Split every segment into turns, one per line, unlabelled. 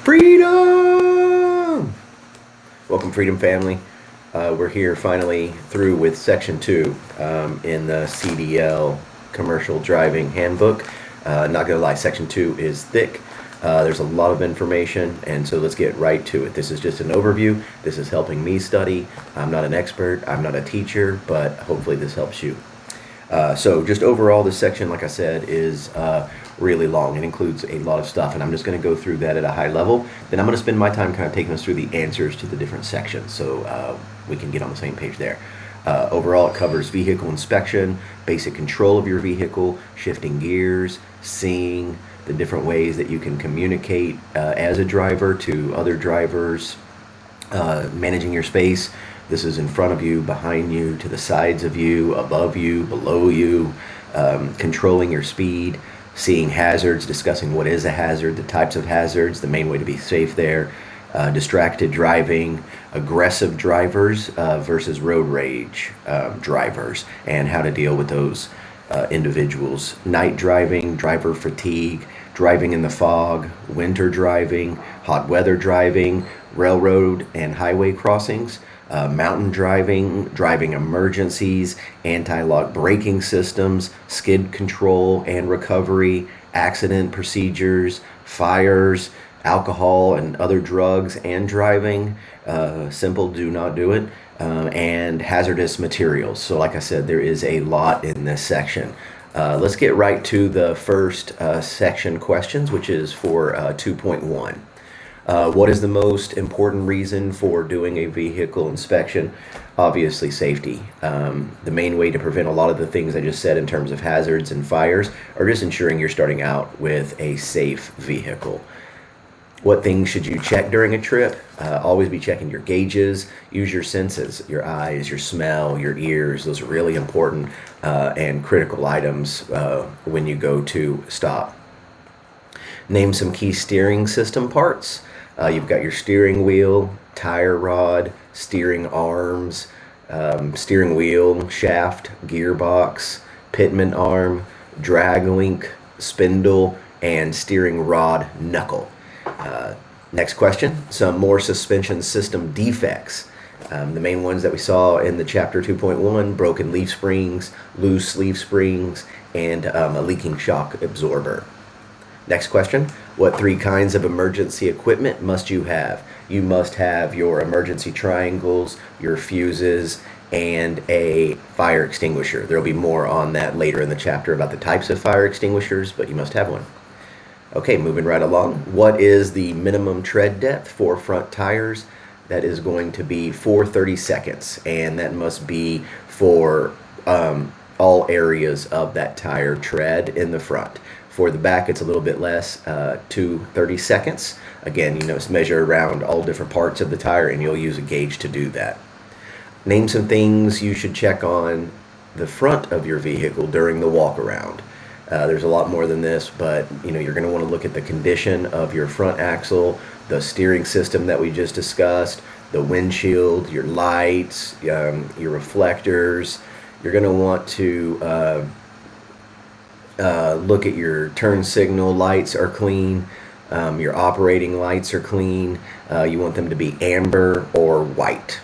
Freedom! Welcome, Freedom family. We're here finally through with section 2 in the CDL Commercial Driving Handbook. Not gonna lie, section 2 is thick. There's a lot of information, and so let's get right to it. This is just an overview. This is helping me study. I'm not an expert, I'm not a teacher, but hopefully this helps you. So just overall, this section, like I said, is really long. It includes a lot of stuff, and I'm just going to go through that at a high level. Then I'm going to spend my time kind of taking us through the answers to the different sections so we can get on the same page there. Overall, it covers vehicle inspection, basic control of your vehicle, shifting gears, seeing the different ways that you can communicate as a driver to other drivers, managing your space. This is in front of you, behind you, to the sides of you, above you, below you, controlling your speed, seeing hazards, discussing what is a hazard, the types of hazards, the main way to be safe there, distracted driving, aggressive drivers versus road rage drivers, and how to deal with those individuals. Night driving, driver fatigue, driving in the fog, winter driving, hot weather driving, railroad and highway crossings, mountain driving, driving emergencies, anti-lock braking systems, skid control and recovery, accident procedures, fires, alcohol and other drugs and driving, simple do not do it, and hazardous materials. So like I said, there is a lot in this section. Let's get right to the first section questions, which is for 2.1. What is the most important reason for doing a vehicle inspection? Obviously, safety. The main way to prevent a lot of the things I just said in terms of hazards and fires are just ensuring you're starting out with a safe vehicle. What things should you check during a trip? Always be checking your gauges. Use your senses, your eyes, your smell, your ears. Those are really important and critical items when you go to stop. Name some key steering system parts. You've got your steering wheel, tire rod, steering arms, steering wheel, shaft, gearbox, pitman arm, drag link, spindle, and steering rod knuckle. Next question, some more suspension system defects. The main ones that we saw in the chapter 2.1, broken leaf springs, loose leaf springs, and a leaking shock absorber. Next question, what 3 kinds of emergency equipment must you have? You must have your emergency triangles, your fuses, and a fire extinguisher. There will be more on that later in the chapter about the types of fire extinguishers, but you must have one. Okay, moving right along. What is the minimum tread depth for front tires? That is going to be 4/32, and that must be for all areas of that tire tread in the front. For the back, it's a little bit less, 2/32. Again, it's measure around all different parts of the tire, and you'll use a gauge to do that. Name some things you should check on the front of your vehicle during the walk around. There's a lot more than this, but you're going to want to look at the condition of your front axle, the steering system that we just discussed, the windshield, your lights, your reflectors. You're going to want to look at your turn signal lights are clean, your operating lights are clean. You want them to be amber or white.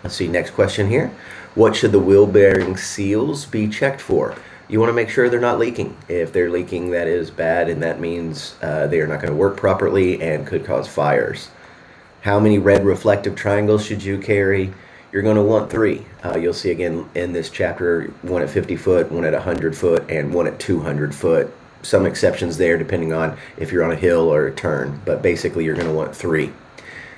Let's see, next question here. What should the wheel bearing seals be checked for? You want to make sure they're not leaking. If they're leaking, that is bad, and that means they are not going to work properly and could cause fires. How many red reflective triangles should you carry? You're going to want 3. You'll see again in this chapter, one at 50 foot, one at 100 foot, and one at 200 foot. Some exceptions there depending on if you're on a hill or a turn, but basically you're going to want 3.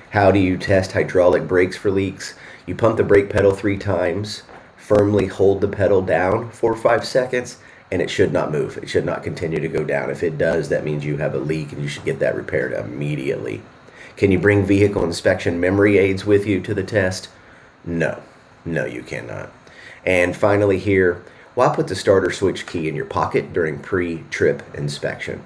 How do you test hydraulic brakes for leaks? You pump the brake pedal 3 times, firmly hold the pedal down for 5 seconds, and it should not move. It should not continue to go down. If it does, that means you have a leak and you should get that repaired immediately. Can you bring vehicle inspection memory aids with you to the test? No, you cannot. And finally here, why put the starter switch key in your pocket during pre-trip inspection?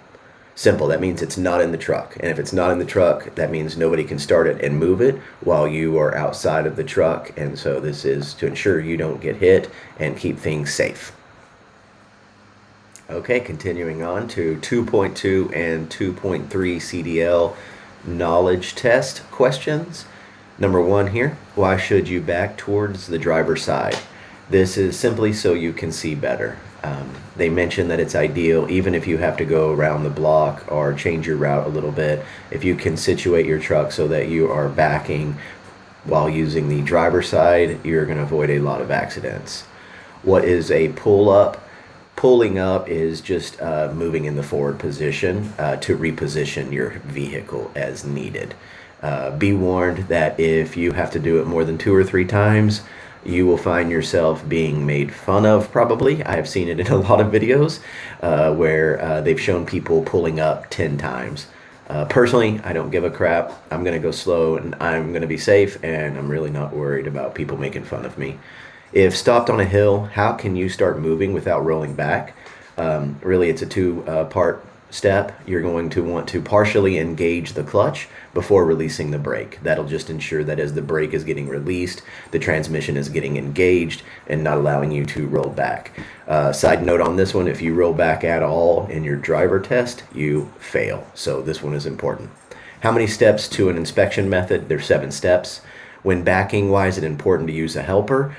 Simple, that means it's not in the truck. And if it's not in the truck, that means nobody can start it and move it while you are outside of the truck. And so this is to ensure you don't get hit and keep things safe. Okay, continuing on to 2.2 and 2.3 CDL knowledge test questions. Number one here, why should you back towards the driver's side? This is simply so you can see better. They mention that it's ideal even if you have to go around the block or change your route a little bit. If you can situate your truck so that you are backing while using the driver's side, you're going to avoid a lot of accidents. What is a pull up? Pulling up is just moving in the forward position to reposition your vehicle as needed. Be warned that if you have to do it more than 2 or 3 times, you will find yourself being made fun of, probably. I have seen it in a lot of videos where they've shown people pulling up 10 times. Personally, I don't give a crap. I'm going to go slow and I'm going to be safe, and I'm really not worried about people making fun of me. If stopped on a hill, how can you start moving without rolling back? Really, it's a two-part step. You're going to want to partially engage the clutch before releasing the brake. That'll just ensure that as the brake is getting released, the transmission is getting engaged and not allowing you to roll back. Side note on this one, if you roll back at all in your driver test, you fail. So this one is important. How many steps to an inspection method? There's 7 steps. When backing, why is it important to use a helper?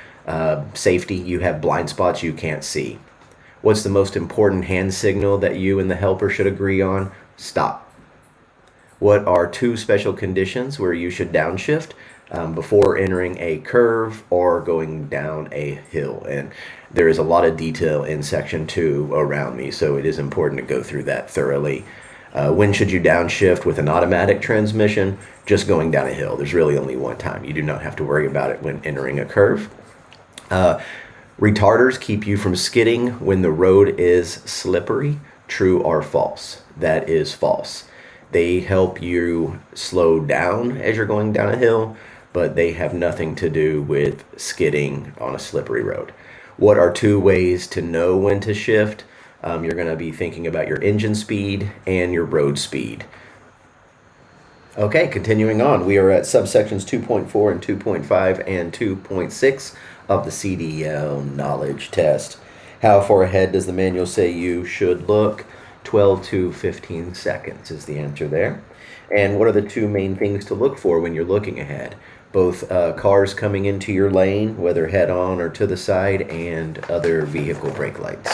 Safety, you have blind spots you can't see. What's the most important hand signal that you and the helper should agree on? Stop. What are 2 special conditions where you should downshift before entering a curve or going down a hill? And there is a lot of detail in section 2 around these, so it is important to go through that thoroughly. When should you downshift with an automatic transmission? Just going down a hill. There's really only one time. You do not have to worry about it when entering a curve. Retarders keep you from skidding when the road is slippery. True or false? That is false. They help you slow down as you're going down a hill, but they have nothing to do with skidding on a slippery road. What are 2 ways to know when to shift? You're going to be thinking about your engine speed and your road speed. Okay, continuing on, we are at subsections 2.4 and 2.5 and 2.6 of the CDL knowledge test. How far ahead does the manual say you should look? 12 to 15 seconds is the answer there. And what are the 2 main things to look for when you're looking ahead? Both cars coming into your lane, whether head on or to the side, and other vehicle brake lights.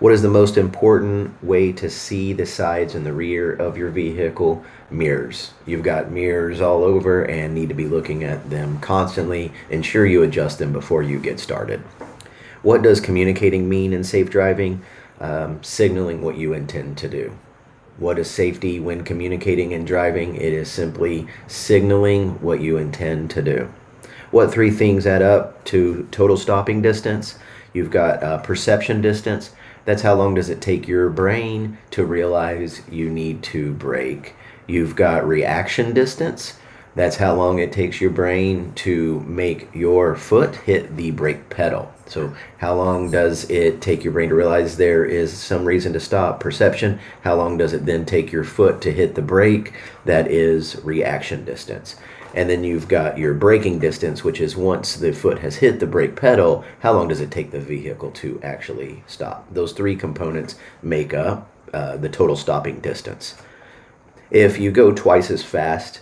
What is the most important way to see the sides and the rear of your vehicle? Mirrors. You've got mirrors all over and need to be looking at them constantly. Ensure you adjust them before you get started. What does communicating mean in safe driving? Signaling what you intend to do. What is safety when communicating and driving? It is simply signaling what you intend to do. What 3 things add up to total stopping distance? You've got perception distance. That's how long does it take your brain to realize you need to brake. You've got reaction distance. That's how long it takes your brain to make your foot hit the brake pedal. So how long does it take your brain to realize there is some reason to stop? Perception. How long does it then take your foot to hit the brake? That is reaction distance. And then you've got your braking distance, which is once the foot has hit the brake pedal, how long does it take the vehicle to actually stop? Those 3 components make up the total stopping distance. If you go twice as fast,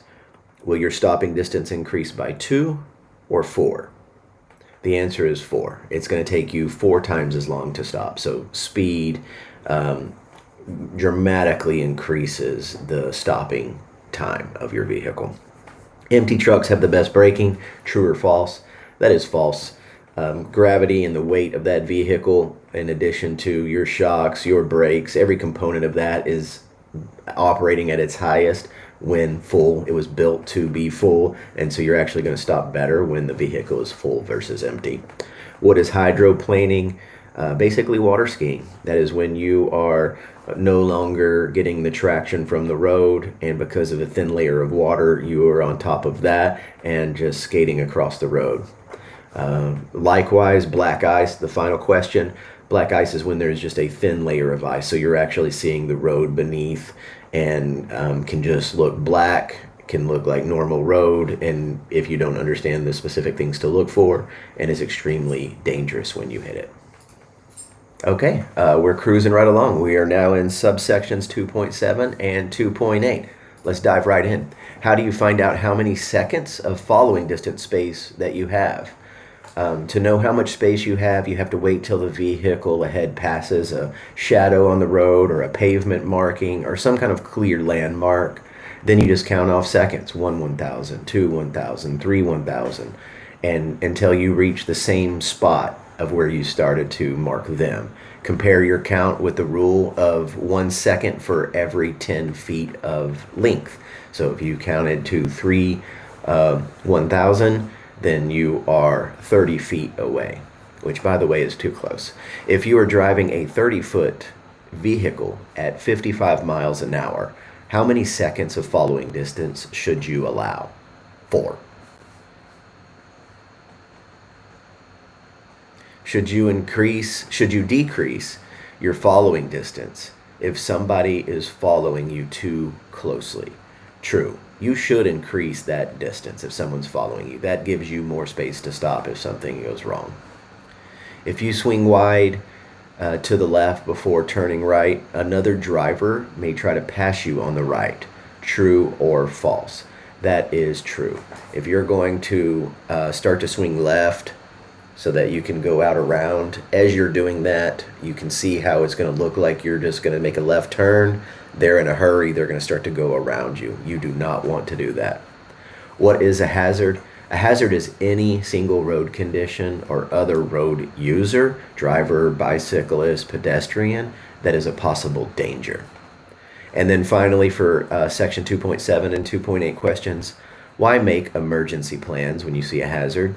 will your stopping distance increase by 2 or 4? The answer is 4. It's going to take you 4 times as long to stop. So speed dramatically increases the stopping time of your vehicle. Empty trucks have the best braking. True or false? That is false. Gravity and the weight of that vehicle, in addition to your shocks, your brakes, every component of that is operating at its highest when full. It was built to be full, and so you're actually going to stop better when the vehicle is full versus empty. What is hydroplaning? Basically water skiing. That is when you are no longer getting the traction from the road, and because of a thin layer of water, you are on top of that and just skating across the road. Likewise, black ice, the final question. Black ice is when there's just a thin layer of ice, so you're actually seeing the road beneath and can just look black, can look like normal road, and if you don't understand the specific things to look for, and is extremely dangerous when you hit it. Okay, we're cruising right along. We are now in subsections 2.7 and 2.8. Let's dive right in. How do you find out how many seconds of following distance space that you have? To know how much space you have to wait till the vehicle ahead passes a shadow on the road or a pavement marking or some kind of clear landmark. Then you just count off seconds, 1,000, 2, 1,000, 3, 1,000, and until you reach the same spot of where you started to mark them. Compare your count with the rule of 1 second for every 10 feet of length. So if you counted to 1,000, then you are 30 feet away, which, by the way, is too close. If you are driving a 30-foot vehicle at 55 miles an hour, how many seconds of following distance should you allow? 4. Should you decrease your following distance if somebody is following you too closely? True. You should increase that distance if someone's following you. That gives you more space to stop if something goes wrong. If you swing wide to the left before turning right, another driver may try to pass you on the right. True or false? That is true. If you're going to start to swing left so that you can go out around, as you're doing that, you can see how it's going to look like you're just going to make a left turn. They're in a hurry. They're going to start to go around you. You do not want to do that. What is a hazard? A hazard is any single road condition or other road user, driver, bicyclist, pedestrian, that is a possible danger. And then finally, for section 2.7 and 2.8 questions, why make emergency plans when you see a hazard?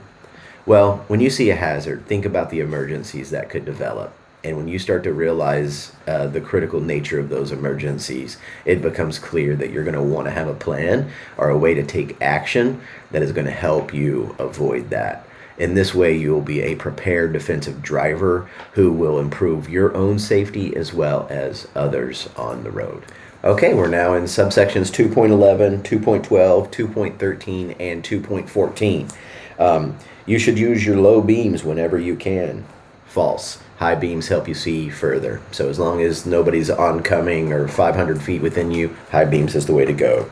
Well, when you see a hazard, think about the emergencies that could develop. And when you start to realize the critical nature of those emergencies, it becomes clear that you're going to want to have a plan or a way to take action that is going to help you avoid that. In this way, you'll be a prepared defensive driver who will improve your own safety as well as others on the road. Okay, we're now in subsections 2.11, 2.12, 2.13, and 2.14. You should use your low beams whenever you can. False. High beams help you see further. So as long as nobody's oncoming or 500 feet within you, high beams is the way to go.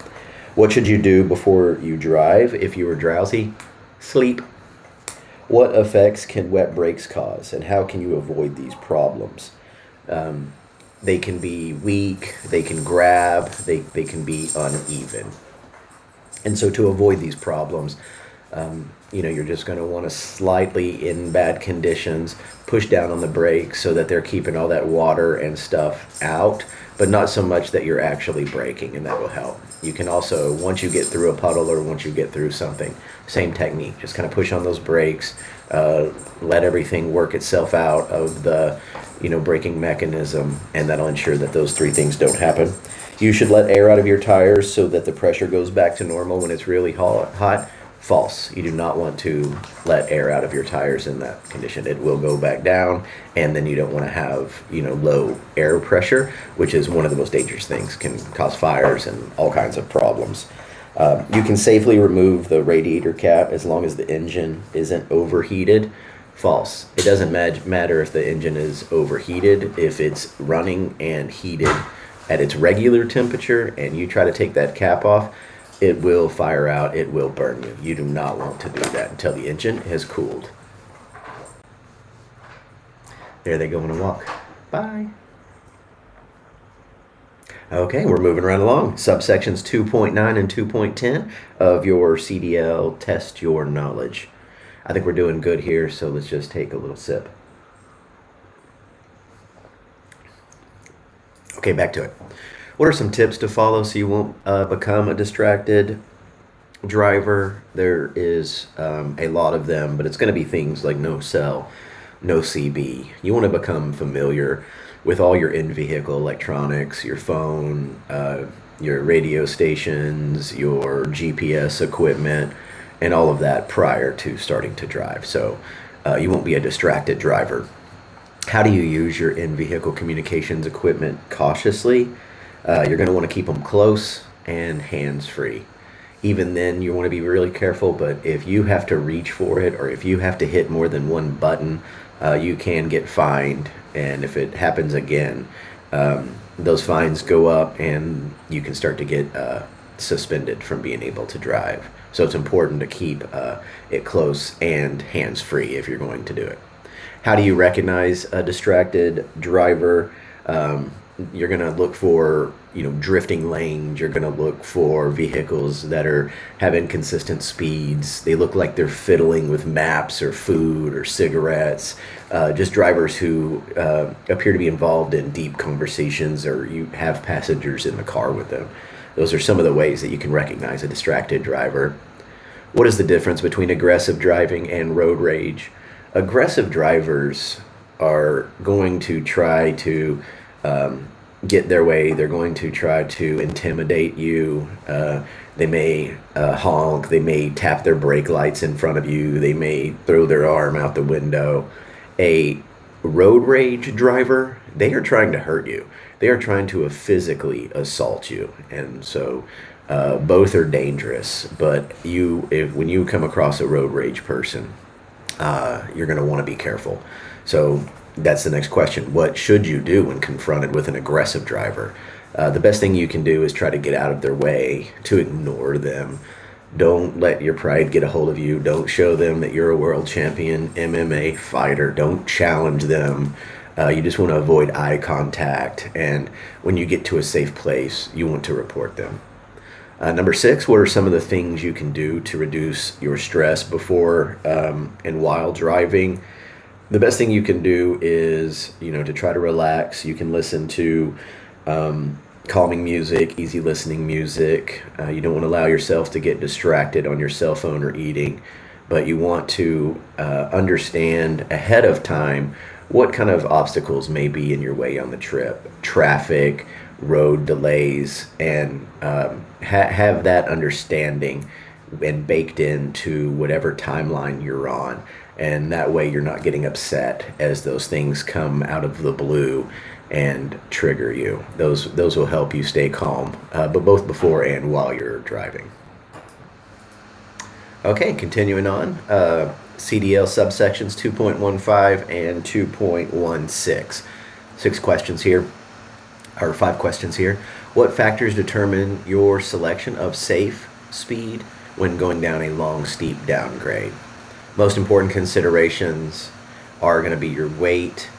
What should you do before you drive if you are drowsy? Sleep. What effects can wet brakes cause, and how can you avoid these problems? They can be weak, they can grab, they can be uneven. And so to avoid these problems, you're just going to want to slightly, in bad conditions, push down on the brakes so that they're keeping all that water and stuff out, but not so much that you're actually braking, and that will help. You can also, once you get through a puddle or once you get through something, same technique, just kind of push on those brakes, let everything work itself out of the braking mechanism, and that'll ensure that those three things don't happen. You should let air out of your tires so that the pressure goes back to normal when it's really hot. False. You do not want to let air out of your tires in that condition. It will go back down, and then you don't want to have low air pressure, which is one of the most dangerous things, can cause fires and all kinds of problems. You can safely remove the radiator cap as long as the engine isn't overheated. False. It doesn't matter if the engine is overheated. If it's running and heated at its regular temperature and you try to take that cap off, it will fire out, it will burn you. You do not want to do that until the engine has cooled. There they go on a walk. Bye. Okay, we're moving right along. Subsections 2.9 and 2.10 of your CDL Test Your Knowledge. I think we're doing good here, so let's just take a little sip. Okay, back to it. What are some tips to follow so you won't become a distracted driver? There is a lot of them, but it's going to be things like no cell, no CB. You want to become familiar with all your in-vehicle electronics, your phone, your radio stations, your GPS equipment, and all of that prior to starting to drive. So you won't be a distracted driver. How do you use your in-vehicle communications equipment cautiously? You're going to want to keep them close and hands-free. Even then, you want to be really careful, but if you have to reach for it or if you have to hit more than one button you can get fined, and if it happens again, those fines go up, and you can start to get suspended from being able to drive. So it's important to keep it close and hands-free if you're going to do it. How do you recognize a distracted driver? You're going to look for, drifting lanes. You're going to look for vehicles that have inconsistent speeds. They look like they're fiddling with maps or food or cigarettes. Just drivers who appear to be involved in deep conversations, or you have passengers in the car with them. Those are some of the ways that you can recognize a distracted driver. What is the difference between aggressive driving and road rage? Aggressive drivers are going to try to get their way. They're going to try to intimidate you. They may honk. They may tap their brake lights in front of you. They may throw their arm out the window. A road rage driver, they are trying to hurt you. They are trying to physically assault you. And so both are dangerous. But when you come across a road rage person, you're going to want to be careful. So that's the next question. What should you do when confronted with an aggressive driver? The best thing you can do is try to get out of their way, to ignore them. Don't let your pride get a hold of you. Don't show them that you're a world champion MMA fighter. Don't challenge them. You just want to avoid eye contact. And when you get to a safe place, you want to report them. Number 6, what are some of the things you can do to reduce your stress before and while driving? The best thing you can do is, to try to relax. You can listen to calming music, easy listening music. You don't want to allow yourself to get distracted on your cell phone or eating, but you want to understand ahead of time what kind of obstacles may be in your way on the trip. Traffic, road delays, and have that understanding and baked into whatever timeline you're on. And that way you're not getting upset as those things come out of the blue and trigger you. Those will help you stay calm, but both before and while you're driving. Okay, continuing on. CDL subsections 2.15 and 2.16. 6 questions here, or 5 questions here. What factors determine your selection of safe speed when going down a long, steep downgrade? Most important considerations are going to be your weight,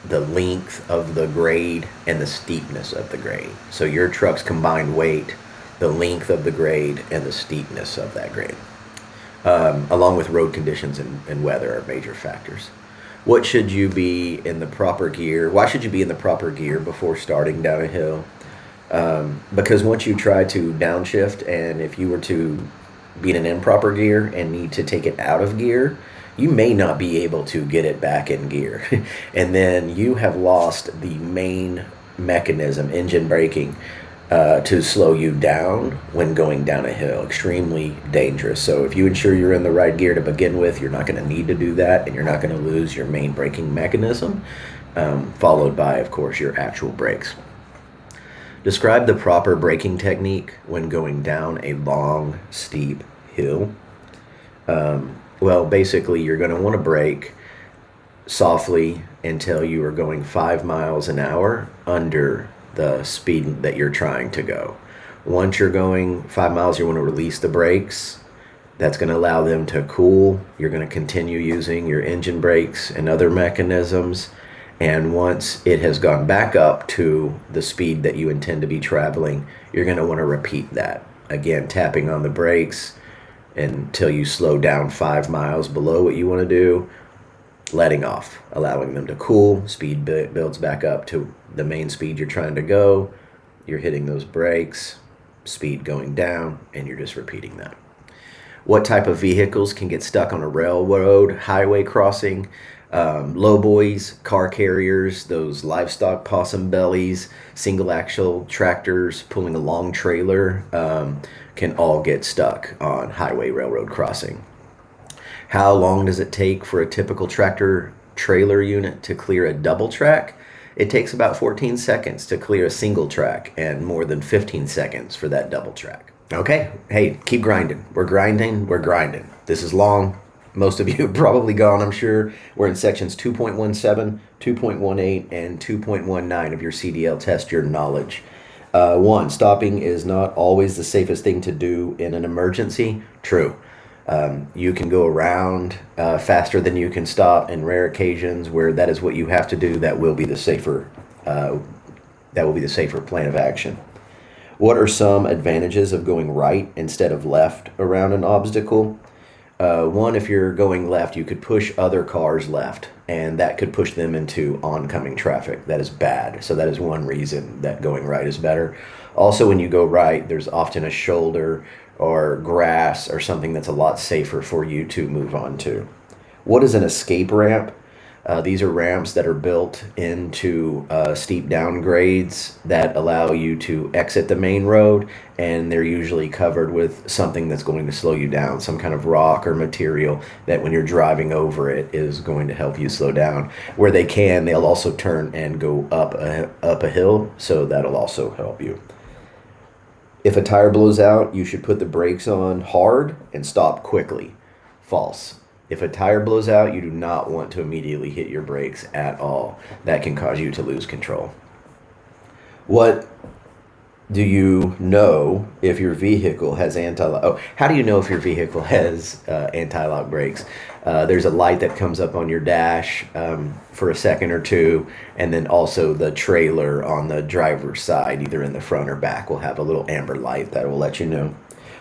the length of the grade, and the steepness of the grade. So your truck's combined weight, the length of the grade, and the steepness of that grade. Along with road conditions and weather are major factors. What should you be in the proper gear? Why should you be in the proper gear before starting down a hill? Because once you try to downshift, and if you were to be in an improper gear and need to take it out of gear, you may not be able to get it back in gear. And then you have lost the main mechanism, engine braking, to slow you down when going down a hill. Extremely dangerous. So if you ensure you're in the right gear to begin with, you're not going to need to do that, and you're not going to lose your main braking mechanism, followed by, of course, your actual brakes. Describe the proper braking technique when going down a long, steep hill. Well, basically, you're going to want to brake softly until you are going 5 miles an hour under the speed that you're trying to go. Once you're going 5 miles, you want to release the brakes. That's going to allow them to cool. You're going to continue using your engine brakes and other mechanisms. And once it has gone back up to the speed that you intend to be traveling, you're going to want to repeat that. Again, tapping on the brakes until you slow down 5 miles below what you want to do, letting off, allowing them to cool. Speed builds back up to the main speed you're trying to go. You're hitting those brakes, speed going down, and you're just repeating that. What type of vehicles can get stuck on a railroad, highway crossing? Lowboys, car carriers, those livestock possum bellies, single axle tractors pulling a long trailer can all get stuck on highway railroad crossing. How long does it take for a typical tractor trailer unit to clear a double track? It takes about 14 seconds to clear a single track and more than 15 seconds for that double track. Okay, hey, keep grinding. We're grinding. This is long. Most of you have probably gone, I'm sure. We're in sections 2.17, 2.18, and 2.19 of your CDL Test Your Knowledge. 1, stopping is not always the safest thing to do in an emergency. True. You can go around faster than you can stop in rare occasions where that is what you have to do. That will be the safer plan of action. What are some advantages of going right instead of left around an obstacle? 1, if you're going left, you could push other cars left, and that could push them into oncoming traffic. That is bad. So that is one reason that going right is better. Also, when you go right, there's often a shoulder or grass or something that's a lot safer for you to move on to. What is an escape ramp? These are ramps that are built into steep downgrades that allow you to exit the main road, and they're usually covered with something that's going to slow you down, some kind of rock or material that when you're driving over it is going to help you slow down. Where they can, they'll also turn and go up a hill, so that'll also help you. If a tire blows out, you should put the brakes on hard and stop quickly. False. If a tire blows out, you do not want to immediately hit your brakes at all. That can cause you to lose control. What do you know if your vehicle has anti-lock? Oh, how do you know if your vehicle has anti-lock brakes? There's a light that comes up on your dash for a second or two, and then also the trailer on the driver's side, either in the front or back, will have a little amber light that will let you know.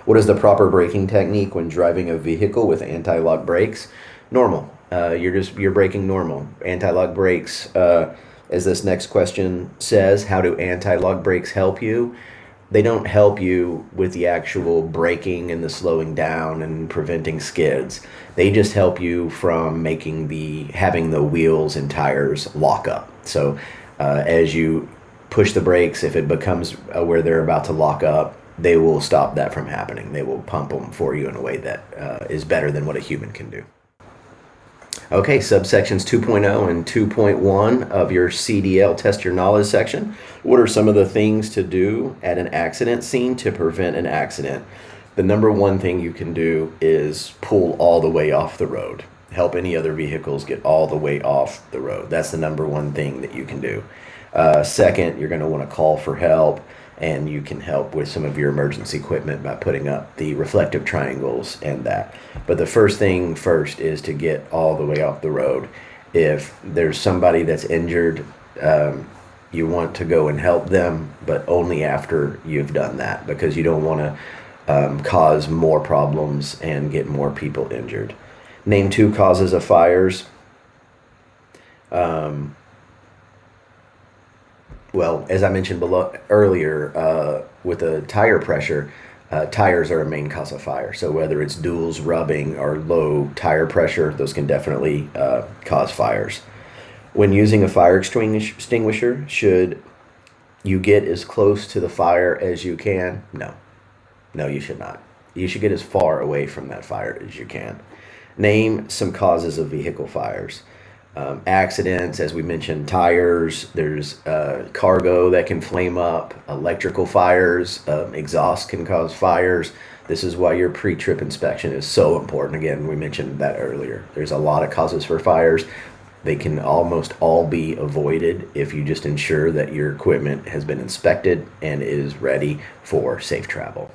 What is the proper braking technique when driving a vehicle with anti-lock brakes? Normal. You're braking normal. Anti-lock brakes, as this next question says, how do anti-lock brakes help you? They don't help you with the actual braking and the slowing down and preventing skids. They just help you from having the wheels and tires lock up. So as you push the brakes, if it becomes where they're about to lock up, they will stop that from happening. They will pump them for you in a way that is better than what a human can do. Okay, subsections 2.0 and 2.1 of your CDL Test Your Knowledge section. What are some of the things to do at an accident scene to prevent an accident? The number one thing you can do is pull all the way off the road. Help any other vehicles get all the way off the road. That's the number one thing that you can do. Second, you're going to want to call for help. And you can help with some of your emergency equipment by putting up the reflective triangles and that. But the first thing first is to get all the way off the road. If there's somebody that's injured, you want to go and help them, but only after you've done that, because you don't want to cause more problems and get more people injured. Name 2 causes of fires. Well, as I mentioned earlier, with the tire pressure, tires are a main cause of fire. So whether it's duals, rubbing, or low tire pressure, those can definitely cause fires. When using a fire extinguisher, should you get as close to the fire as you can? No, you should not. You should get as far away from that fire as you can. Name some causes of vehicle fires. Accidents, as we mentioned, tires, there's cargo that can flame up, electrical fires, exhaust can cause fires. This is why your pre-trip inspection is so important. Again, we mentioned that earlier. There's a lot of causes for fires. They can almost all be avoided if you just ensure that your equipment has been inspected and is ready for safe travel.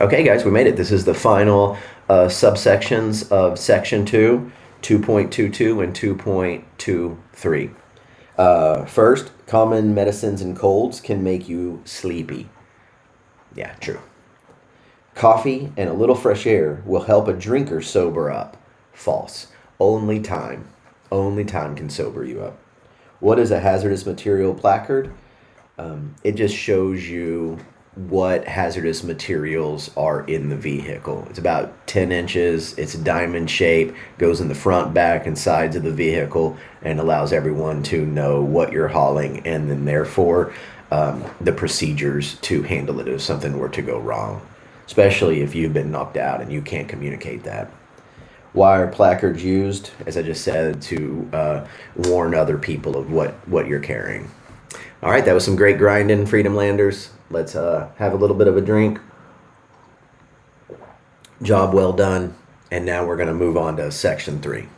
Okay, guys, we made it. This is the final subsections of Section 2. 2.22 and 2.23. First, common medicines and colds can make you sleepy. Yeah, true. Coffee and a little fresh air will help a drinker sober up. False. Only time can sober you up. What is a hazardous material placard? It just shows you what hazardous materials are in the vehicle. It's about 10 inches. It's a diamond shape, goes in the front, back, and sides of the vehicle, and allows everyone to know what you're hauling, and then therefore the procedures to handle it if something were to go wrong, especially if you've been knocked out and you can't communicate that. Why are placards used? As I just said, to warn other people of what you're carrying. All right, that was some great grinding, Freedom Landers. Let's have a little bit of a drink. Job well done. And now we're going to move on to section 3.